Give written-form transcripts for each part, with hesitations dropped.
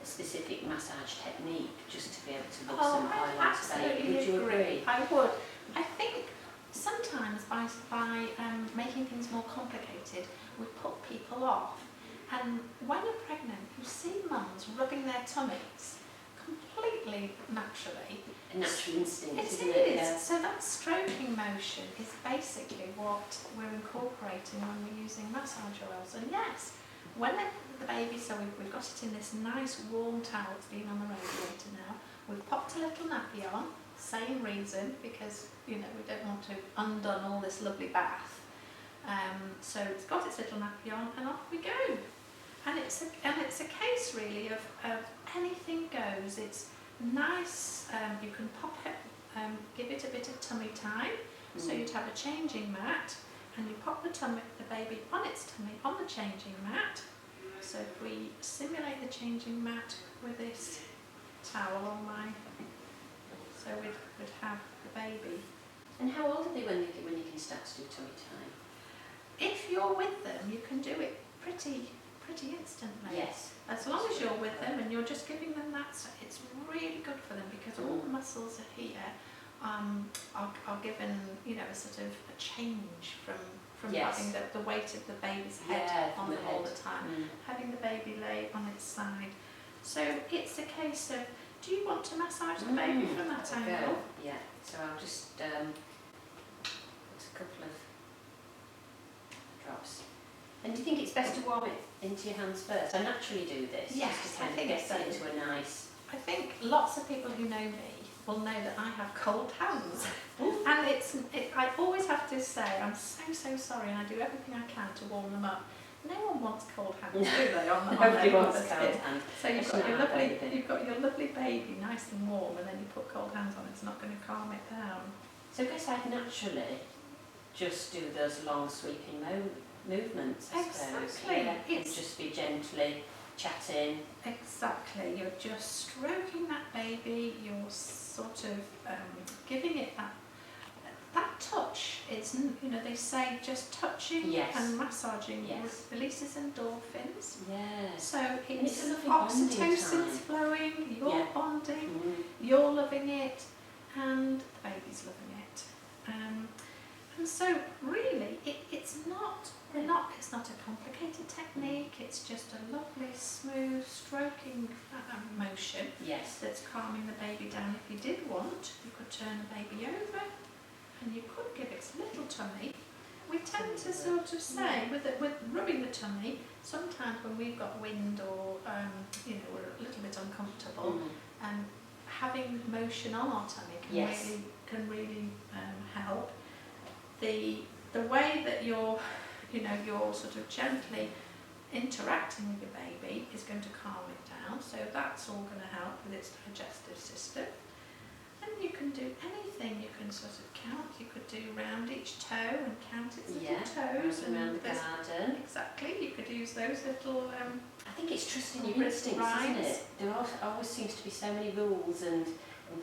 a specific massage technique just to be able to rub some oil onto the baby. Would you agree? I would. I think sometimes by making things more complicated, we put people off. And when you're pregnant, you see mums rubbing their tummies completely naturally. A natural instinct, isn't it? It is. Yeah. So that stroking motion is basically what we're incorporating when we're using massage oils. And yes, when the baby, so we've got it in this nice warm towel, it's been on the radiator now, we've popped a little nappy on, same reason, because we don't want to undone all this lovely bath. So it's got its little nappy on and off we go. And it's a case really of anything goes. It's nice, you can pop it, give it a bit of tummy time. So you'd have a changing mat and you pop the baby on its tummy on the changing mat. So if we simulate the changing mat with this towel on so we'd have the baby. And how old are they when you can start to do tummy time? If you're with them, you can do it pretty instantly. Yes. As long as you're with them and you're just giving them that, it's really good for them because all the muscles are here are given, a sort of a change from having the weight of the baby's head on them all the time, having the baby lay on its side. So it's a case of, do you want to massage the baby from that angle? Yeah, so I'll just put a couple of drops. And do you think it's best to warm it into your hands first? I naturally do this, yes, just to kind of get it into a nice... I think lots of people who know me will know that I have cold hands. And I always have to say, I'm so sorry, and I do everything I can to warm them up. No one wants cold hands, do they? Nobody wants cold hands. So you've got your lovely baby nice and warm, and then you put cold hands on, it's not going to calm it down. So I guess I'd naturally just do those long sweeping movements, I suppose. Exactly. Yeah, and just be gently chatting. Exactly. You're just stroking that baby, you're sort of giving it that touch. It's, they say just touching and massaging releases endorphins. Yeah. So it's a lovely oxytocin's flowing, you're bonding, you're loving it, and the baby's loving it. And so really, it's not a complicated technique. It's just a lovely, smooth, stroking motion that's calming the baby down. If you did want, you could turn the baby over, and you could give it a little tummy. We tend to sort of say, with rubbing the tummy, sometimes when we've got wind or we're a little bit uncomfortable, having motion on our tummy can really help. The way that you're sort of gently interacting with your baby is going to calm it down, so that's all going to help with its digestive system. And you can do anything. You can sort of count. You could do round each toe and count its little toes. Around the garden. Exactly. You could use those little... I think it's trusting your instincts, isn't it? There always seems to be so many rules and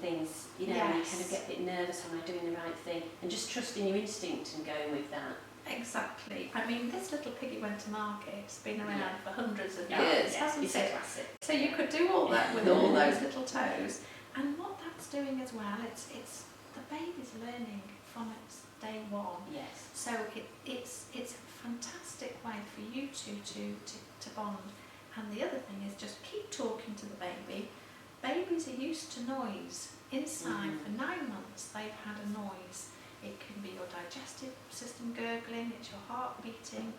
things, and you kind of get a bit nervous, am I doing the right thing? And just trusting your instinct and going with that. Exactly. I mean, this little piggy went to market. It's been around for hundreds of years, hasn't it? Classic. So you could do all that with all those little toes. And what that's doing as well, it's the baby's learning from its day one. Yes. So it's a fantastic way for you two to bond. And the other thing is just keep talking to the baby. Babies are used to noise. Inside for 9 months they've had a noise. It can be your digestive system gurgling, it's your heart beating,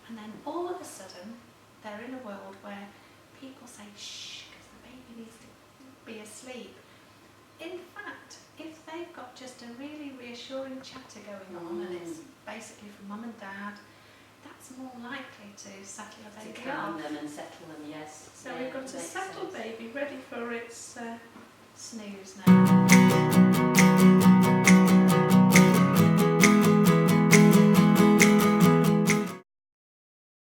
and then all of a sudden they're in a world where people say shh because the baby needs to be asleep. In fact, if they've got just a really reassuring chatter going on and it's basically from mum and dad, that's more likely to settle a baby to calm off. them and settle them, yes. So we've got a settled baby ready for its snooze now.